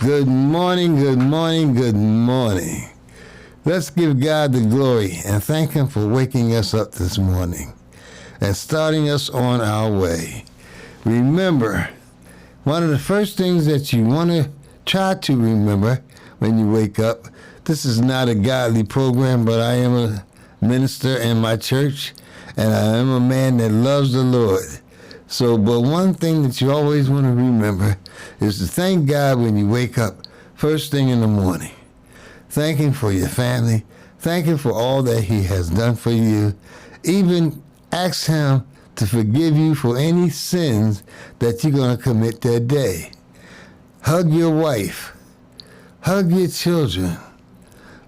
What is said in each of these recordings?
Good morning, good morning, good morning. Let's give God the glory and thank Him for waking us up this morning and starting us on our way. Remember, one of the first things that you want to try to remember when you wake up, this is not a godly program, but I am a minister in my church, and I am a man that loves the Lord. But one thing that you always want to remember is to thank God when you wake up first thing in the morning. Thank Him for your family. Thank Him for all that He has done for you. Even ask Him to forgive you for any sins that you're going to commit that day. Hug your wife. Hug your children.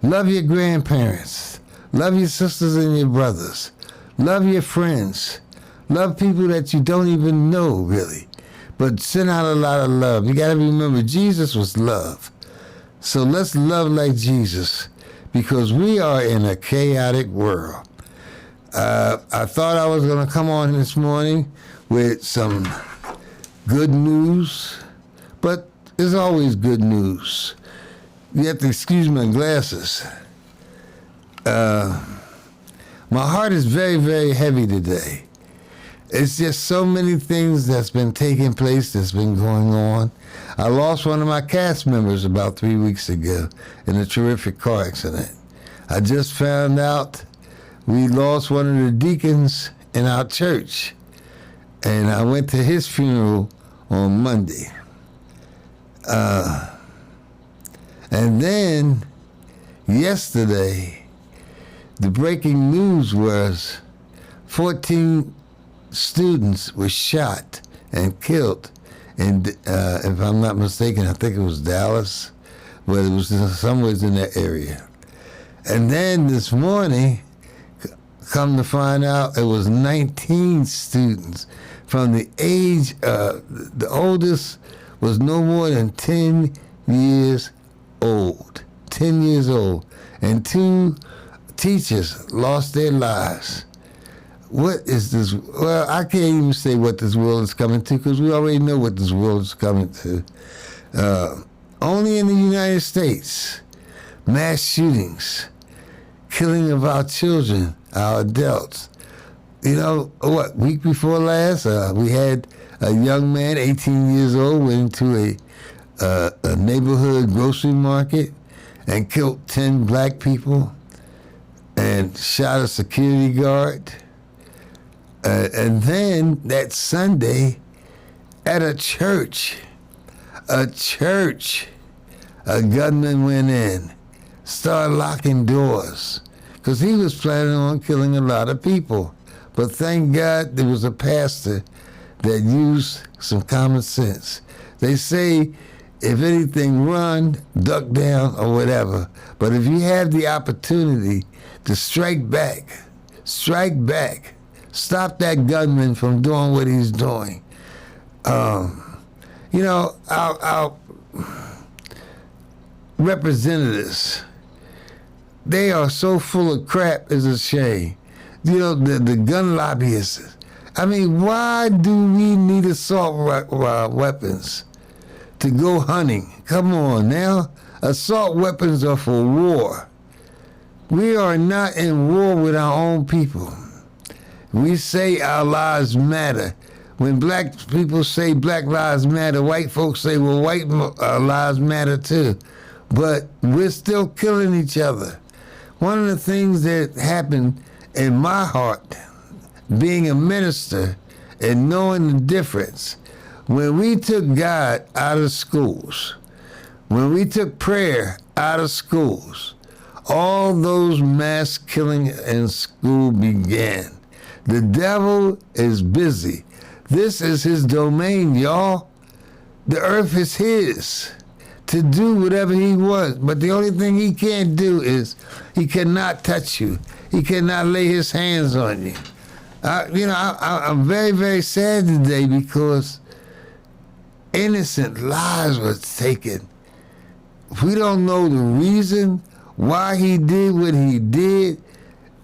Love your grandparents. Love your sisters and your brothers. Love your friends. Love people that you don't even know, really. But send out a lot of love. You got to remember, Jesus was love. So let's love like Jesus, because we are in a chaotic world. I thought I was going to come on this morning with some good news, but there's always good news. You have to excuse my glasses. My heart is very, very heavy today. It's just so many things that's been taking place, that's been going on. I lost one of my cast members about 3 weeks ago in a terrific car accident. I just found out we lost one of the deacons in our church, and I went to his funeral on Monday. And then yesterday, the breaking news was 14 students were shot and killed, and if I'm not mistaken, I think it was Dallas, but it was somewhere in that area. And then this morning, come to find out, it was 19 students from the age, the oldest was no more than 10 years old. 10 years old. And 2 teachers lost their lives. What is this? Well, I can't even say what this world is coming to, because we already know what this world is coming to. Only in the United States, mass shootings, killing of our children, our adults. You know, week before last, we had a young man, 18 years old, went into a neighborhood grocery market and killed 10 black people and shot a security guard. And then that Sunday, at a church, a gunman went in, started locking doors, because he was planning on killing a lot of people. But thank God there was a pastor that used some common sense. They say, if anything, run, duck down, or whatever. But if you have the opportunity to strike back. Stop that gunman from doing what he's doing. Our representatives, they are so full of crap, it's a shame. You know, the gun lobbyists. I mean, why do we need assault weapons to go hunting? Come on now. Assault weapons are for war. We are not in war with our own people. We say our lives matter. When black people say black lives matter, white folks say, well, white lives matter too. But we're still killing each other. One of the things that happened in my heart, being a minister and knowing the difference, when we took God out of schools, when we took prayer out of schools, all those mass killing in school began. The devil is busy. This is his domain, y'all. The earth is his to do whatever he wants. But the only thing he can't do is he cannot touch you. He cannot lay his hands on you. I'm very, very sad today because innocent lives were taken. We don't know the reason why he did what he did.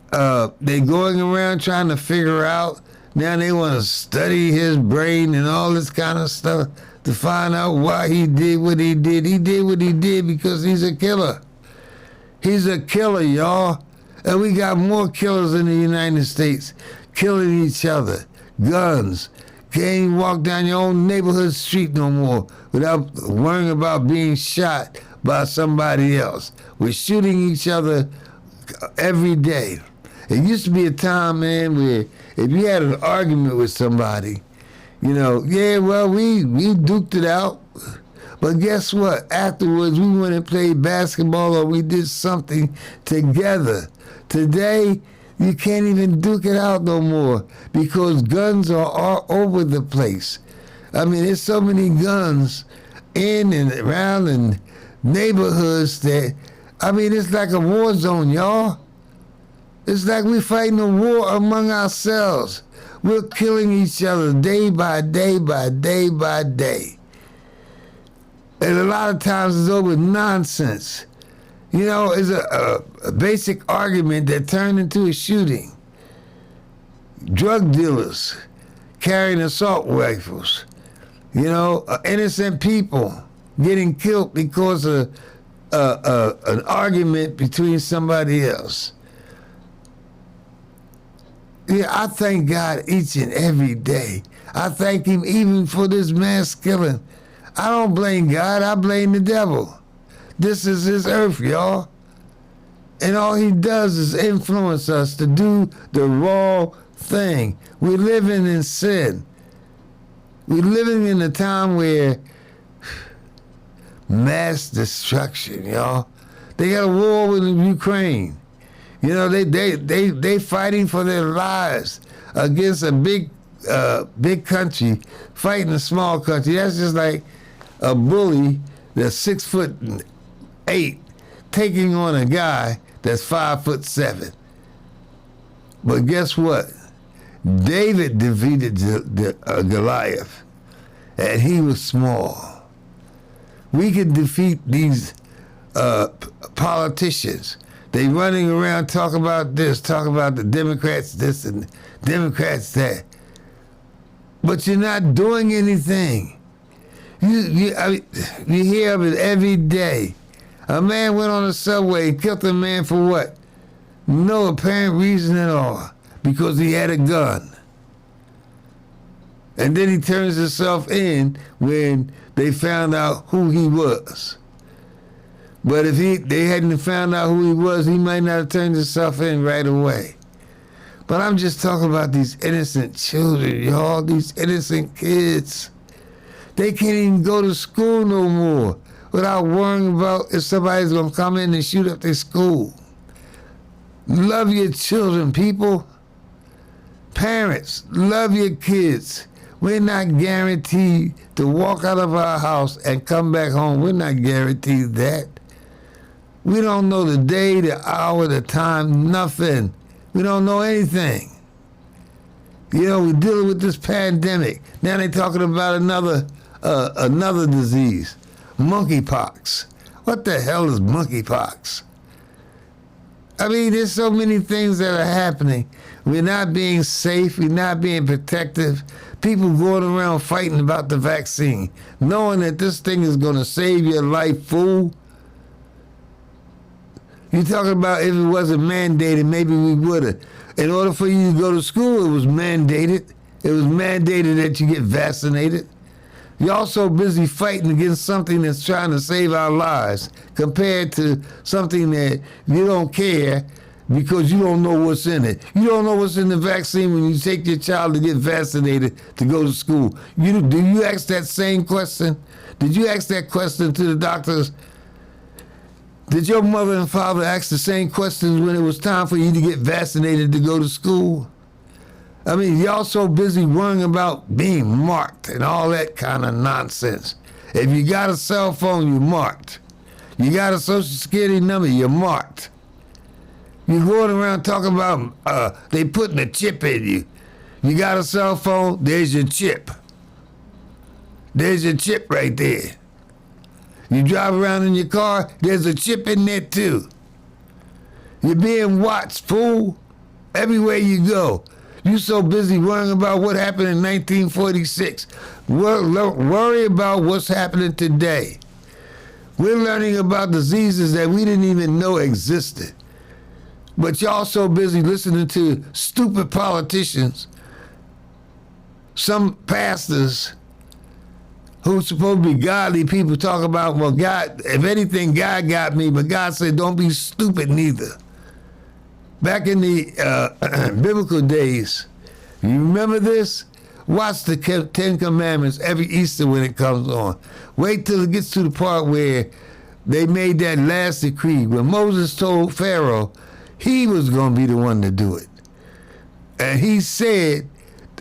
They're going around trying to figure out. Now they want to study his brain and all this kind of stuff. to find out why he did what he did. He did what he did because he's a killer. He's a killer, y'all. And we got more killers in the United States killing each other. Guns. Can't even walk down your own neighborhood street no more without worrying about being shot by somebody else. We're shooting each other every day. It used to be a time, man, where if you had an argument with somebody, you know, yeah, well, we duked it out. But guess what? Afterwards, we went and played basketball or we did something together. Today, you can't even duke it out no more because guns are all over the place. I mean, there's so many guns in and around in neighborhoods that, I mean, it's like a war zone, y'all. It's like we're fighting a war among ourselves. We're killing each other day by day by day by day. And a lot of times it's over nonsense. You know, it's a basic argument that turned into a shooting. Drug dealers carrying assault rifles. You know, innocent people getting killed because of an argument between somebody else. Yeah, I thank God each and every day. I thank him even for this mass killing. I don't blame God, I blame the devil. This is his earth, y'all. And all he does is influence us to do the wrong thing. We're living in sin. We're living in a time where mass destruction, y'all. They got a war with Ukraine. You know, they fighting for their lives against a big country fighting a small country. That's just like a bully that's 6'8" taking on a guy that's 5'7". But guess what? David defeated Goliath, and he was small. We can defeat these politicians. They running around talking about this, talking about the Democrats this and Democrats that. But you're not doing anything. You hear of it every day. A man went on the subway and killed a man for what? No apparent reason at all. Because he had a gun. And then he turns himself in when they found out who he was. But if they hadn't found out who he was, he might not have turned himself in right away. But I'm just talking about these innocent children, y'all, these innocent kids. They can't even go to school no more without worrying about if somebody's going to come in and shoot up their school. Love your children, people. Parents, love your kids. We're not guaranteed to walk out of our house and come back home. We're not guaranteed that. We don't know the day, the hour, the time, nothing. We don't know anything. You know, we're dealing with this pandemic. Now they're talking about another disease, monkeypox. What the hell is monkeypox? I mean, there's so many things that are happening. We're not being safe. We're not being protective. People going around fighting about the vaccine, knowing that this thing is going to save your life, fool. You're talking about if it wasn't mandated, maybe we would have. In order for you to go to school, it was mandated. It was mandated that you get vaccinated. Y'all so busy fighting against something that's trying to save our lives compared to something that you don't care because you don't know what's in it. You don't know what's in the vaccine when you take your child to get vaccinated to go to school. Do you ask that same question? Did you ask that question to the doctors? Did your mother and father ask the same questions when it was time for you to get vaccinated to go to school? I mean, y'all so busy worrying about being marked and all that kind of nonsense. If you got a cell phone, you're marked. You got a social security number, you're marked. You're going around talking about they putting a chip in you. You got a cell phone, there's your chip. There's your chip right there. You drive around in your car, there's a chip in there too. You're being watched, fool. Everywhere you go. You so busy worrying about what happened in 1946. Worry about what's happening today. We're learning about diseases that we didn't even know existed. But y'all so busy listening to stupid politicians, some pastors who's supposed to be godly people talk about, well, God, if anything, God got me, but God said, don't be stupid neither. Back in the biblical days, you remember this? Watch the Ten Commandments every Easter when it comes on. Wait till it gets to the part where they made that last decree. When Moses told Pharaoh he was going to be the one to do it. And he said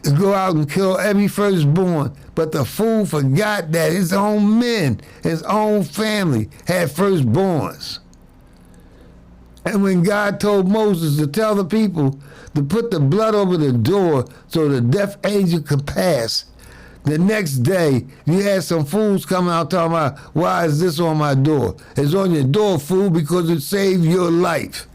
to go out and kill every firstborn. But the fool forgot that his own men, his own family had firstborns. And when God told Moses to tell the people to put the blood over the door so the death angel could pass, the next day you had some fools coming out talking about, why is this on my door? It's on your door, fool, because it saved your life.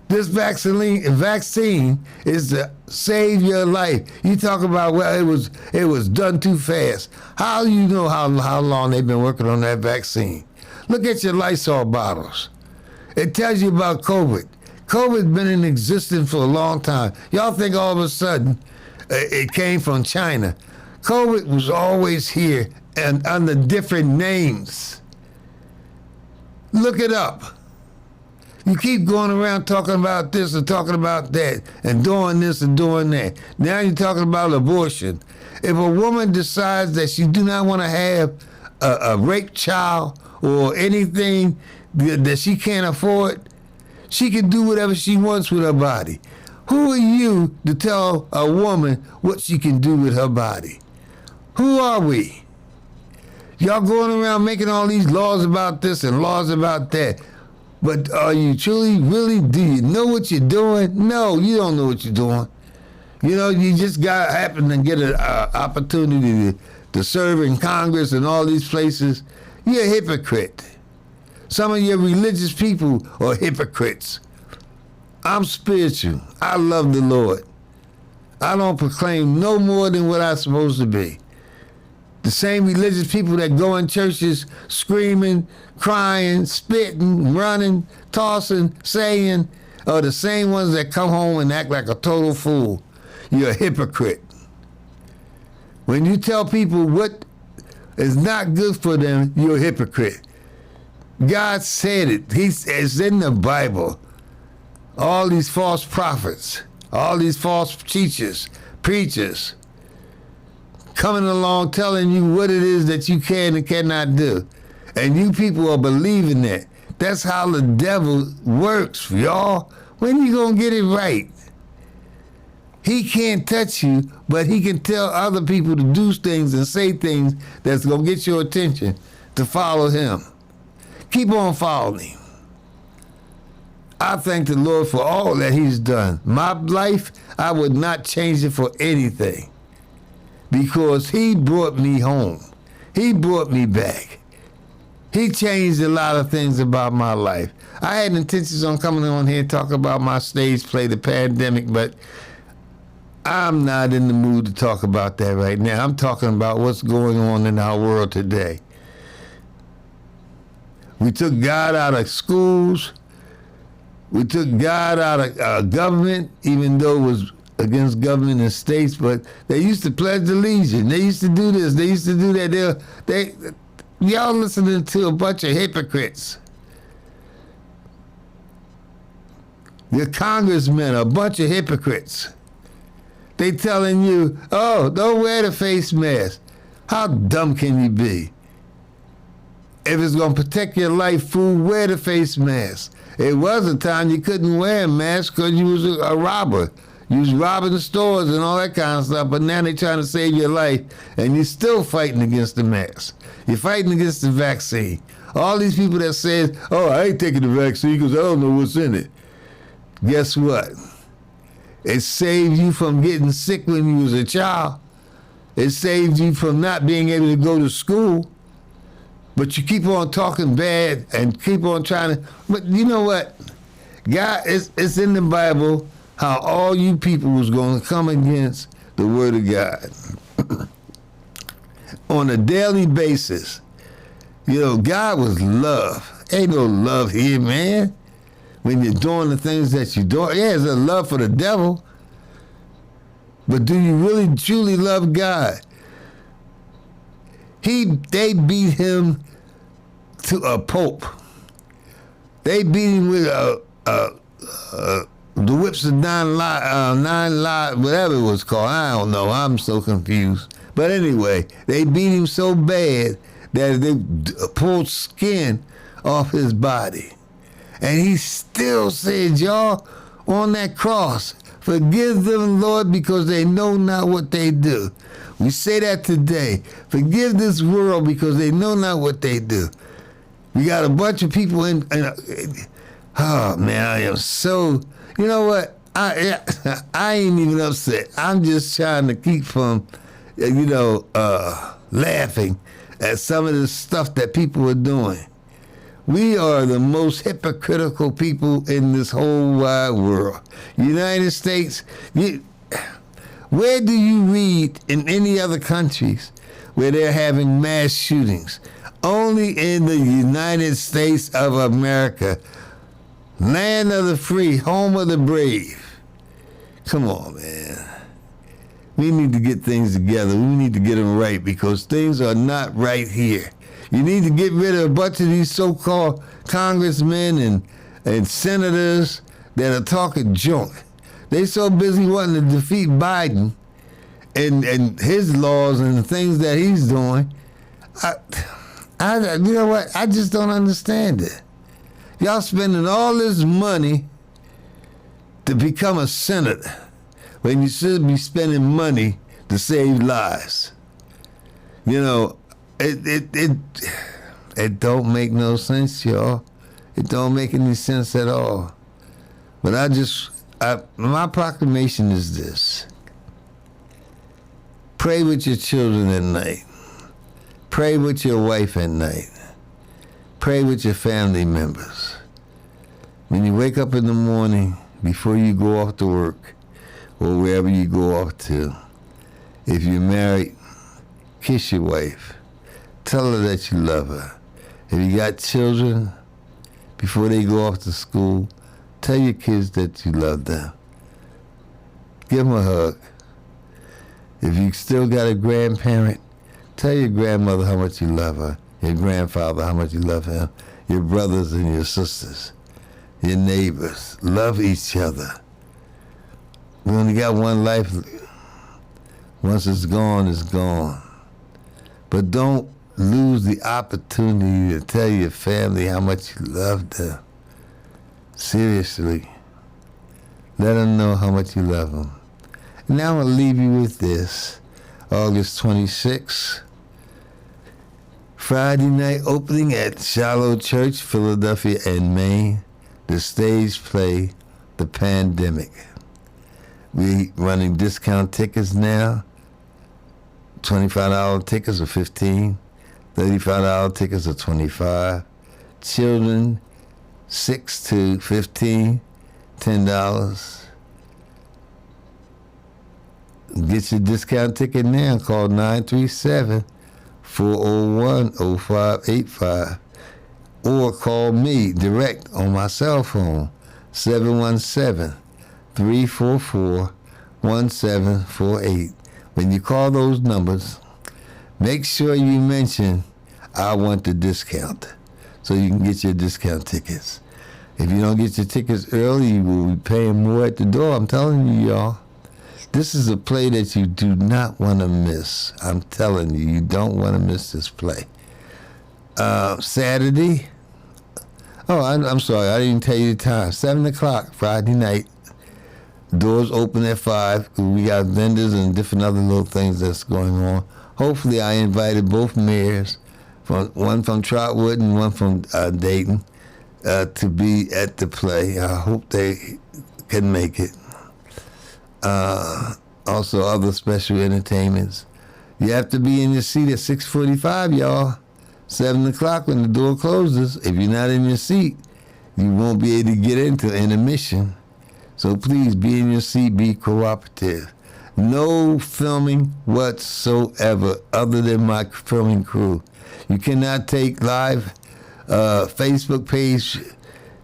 This vaccine is to save your life. You talk about, well, it was done too fast. How do you know how long they've been working on that vaccine? Look at your Lysol bottles. It tells you about COVID. COVID's been in existence for a long time. Y'all think all of a sudden it came from China. COVID was always here and under different names. Look it up. You keep going around talking about this and talking about that and doing this and doing that. Now you're talking about abortion. If a woman decides that she do not want to have a rape child or anything that she can't afford, she can do whatever she wants with her body. Who are you to tell a woman what she can do with her body? Who are we? Y'all going around making all these laws about this and laws about that. But are you truly, really, do you know what you're doing? No, you don't know what you're doing. You know, you just happen to get an opportunity to serve in Congress and all these places. You're a hypocrite. Some of your religious people are hypocrites. I'm spiritual. I love the Lord. I don't proclaim no more than what I'm supposed to be. The same religious people that go in churches screaming, crying, spitting, running, tossing, saying, are the same ones that come home and act like a total fool. You're a hypocrite. When you tell people what is not good for them, you're a hypocrite. God said it. It's in the Bible. All these false prophets, all these false teachers, preachers, coming along telling you what it is that you can and cannot do. And you people are believing that. That's how the devil works, y'all. When you gonna get it right? He can't touch you, but he can tell other people to do things and say things that's gonna get your attention to follow him. Keep on following him. I thank the Lord for all that he's done. My life, I would not change it for anything. Because he brought me home. He brought me back. He changed a lot of things about my life. I had intentions on coming on here and talking about my stage play, The Pandemic, but I'm not in the mood to talk about that right now. I'm talking about what's going on in our world today. We took God out of schools. We took God out of government, even though it was against government and states, but they used to pledge allegiance. They used to do this. They used to do that. Y'all listening to a bunch of hypocrites. Your congressmen are a bunch of hypocrites. They telling you, oh, don't wear the face mask. How dumb can you be? If it's going to protect your life, fool, wear the face mask. It was a time you couldn't wear a mask because you was a robber. You was robbing the stores and all that kind of stuff, but now they're trying to save your life, and you're still fighting against the mask. You're fighting against the vaccine. All these people that says, oh, I ain't taking the vaccine because I don't know what's in it. Guess what? It saved you from getting sick when you was a child. It saved you from not being able to go to school. But you keep on talking bad and keep on trying to, but you know what? God, it's in the Bible. how all you people was going to come against the Word of God on a daily basis. You know, God was love. Ain't no love here, man. When you're doing the things that you're doing. Yeah, there's a love for the devil. But do you really truly love God? They beat him to a pope. They beat him with the whips of nine lives, whatever it was called. I don't know. I'm so confused. But anyway, they beat him so bad that they pulled skin off his body. And he still said, y'all, on that cross, forgive them, Lord, because they know not what they do. We say that today. Forgive this world because they know not what they do. We got a bunch of people oh, man, I am so... You know what? I ain't even upset. I'm just trying to keep from, laughing at some of the stuff that people are doing. We are the most hypocritical people in this whole wide world. United States, where do you read in any other countries where they're having mass shootings? Only in the United States of America, land of the free, home of the brave. Come on, man. We need to get things together. We need to get them right because things are not right here. You need to get rid of a bunch of these so-called congressmen and senators that are talking junk. They so busy wanting to defeat Biden and his laws and the things that he's doing. You know what? I just don't understand it. Y'all spending all this money to become a senator when you should be spending money to save lives. You know, it don't make no sense, y'all. It don't make any sense at all. But my proclamation is this. Pray with your children at night. Pray with your wife at night. Pray with your family members. When you wake up in the morning, before you go off to work, or wherever you go off to, if you're married, kiss your wife. Tell her that you love her. If you got children, before they go off to school, tell your kids that you love them. Give them a hug. If you still got a grandparent, tell your grandmother how much you love her, your grandfather how much you love him, your brothers and your sisters, your neighbors. Love each other. We only got one life. Once it's gone, it's gone. But don't lose the opportunity to tell your family how much you love them. Seriously. Let them know how much you love them. And now I'm going to leave you with this. August 26th, Friday night opening at Shiloh Church, Philadelphia and Maine. The stage play, The Pandemic. We running discount tickets now. $25 tickets are $15. $35 tickets are $25. Children 6 to 15, $10. Get your discount ticket now. Call 937-401-0585. Or call me direct on my cell phone, 717-344-1748. When you call those numbers, make sure you mention, I want the discount, so you can get your discount tickets. If you don't get your tickets early, you will be paying more at the door. I'm telling you, y'all. This is a play that you do not want to miss. I'm telling you, you don't want to miss this play. Saturday. Oh, I'm sorry. I didn't tell you the time. 7 o'clock, Friday night. Doors open at 5. We got vendors and different other little things that's going on. Hopefully, I invited both mayors, one from Trotwood and one from Dayton, to be at the play. I hope they can make it. Also, other special entertainments. You have to be in your seat at 6:45, y'all. 7 o'clock when the door closes. If you're not in your seat, you won't be able to get into intermission. So please be in your seat, be cooperative. No filming whatsoever other than my filming crew. You cannot take live Facebook page.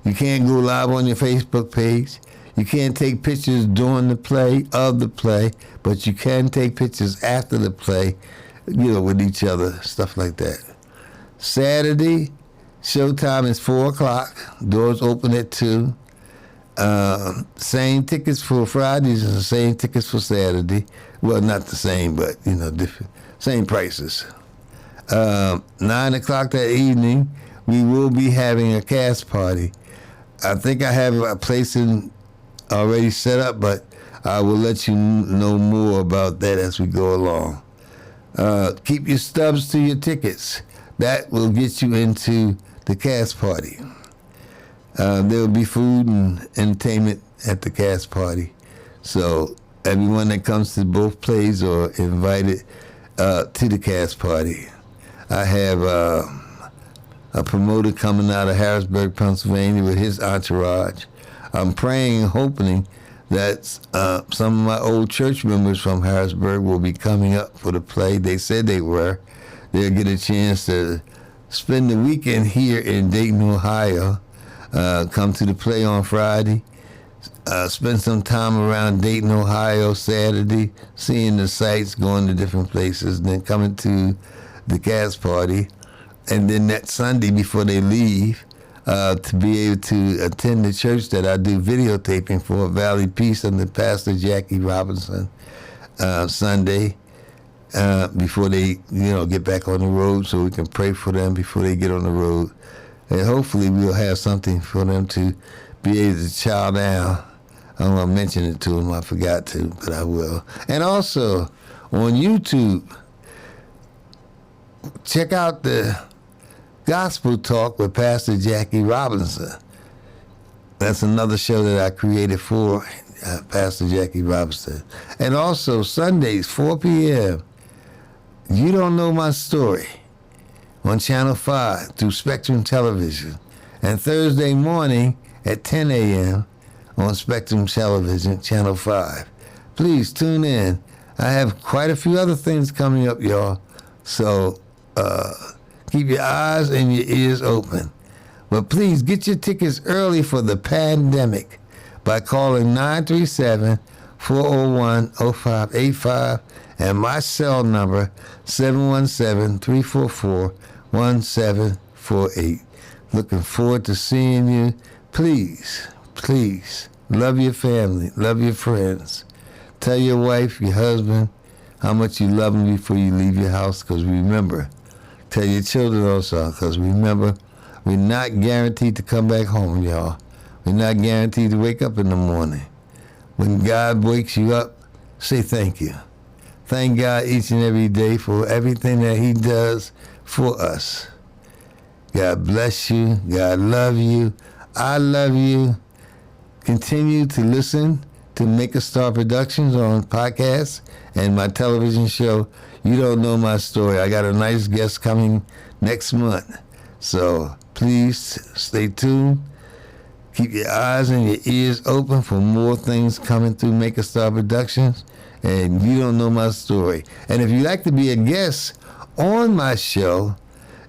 You can't go live on your Facebook page. You can't take pictures during the play, of the play, but you can take pictures after the play, with each other, stuff like that. Saturday, showtime is 4 o'clock. Doors open at 2. Same tickets for Fridays and the same tickets for Saturday. Well, not the same, but, different. Same prices. 9 o'clock that evening, we will be having a cast party. I think I have a place already set up, but I will let you know more about that as we go along. Keep your stubs to your tickets. That will get you into the cast party. There will be food and entertainment at the cast party. So everyone that comes to both plays are invited to the cast party. I have a promoter coming out of Harrisburg, Pennsylvania with his entourage. I'm praying and hoping that some of my old church members from Harrisburg will be coming up for the play. They said they were. They'll get a chance to spend the weekend here in Dayton, Ohio. Come to the play on Friday. Spend some time around Dayton, Ohio Saturday, seeing the sights, going to different places, then coming to the cast party. And then that Sunday before they leave, to be able to attend the church that I do videotaping for, Valley Peace, under Pastor Jackie Robinson, Sunday, before they, get back on the road, so we can pray for them before they get on the road. And hopefully we'll have something for them to be able to chow down. I don't want to mention it to them. I forgot to, but I will. And also on YouTube, check out the Gospel Talk with Pastor Jackie Robinson. That's another show that I created for Pastor Jackie Robinson. And also Sundays, 4 p.m., You Don't Know My Story on Channel 5 through Spectrum Television. And Thursday morning at 10 a.m. on Spectrum Television, Channel 5. Please tune in. I have quite a few other things coming up, y'all. So keep your eyes and your ears open. But please get your tickets early for the pandemic by calling 937-401-0585 and my cell number 717-344-1748. Looking forward to seeing you. Please, please, love your family, love your friends. Tell your wife, your husband, how much you love them before you leave your house, because remember, tell your children also, because remember, we're not guaranteed to come back home, y'all. We're not guaranteed to wake up in the morning. When God wakes you up, say thank you. Thank God each and every day for everything that he does for us. God bless you. God love you. I love you. Continue to listen to Make a Star Productions on podcasts and my television show, You Don't Know My Story. I got a nice guest coming next month. So please stay tuned. Keep your eyes and your ears open for more things coming through Make a Star Productions and You Don't Know My Story. And if you'd like to be a guest on my show,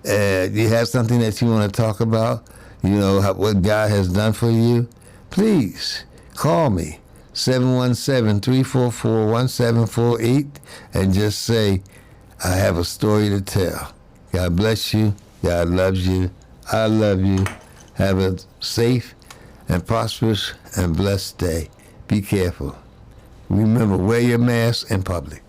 you have something that you want to talk about, what God has done for you, please call me, 717-344-1748, and just say, I have a story to tell. God bless you. God loves you. I love you. Have a safe and prosperous and blessed day. Be careful. Remember, wear your mask in public.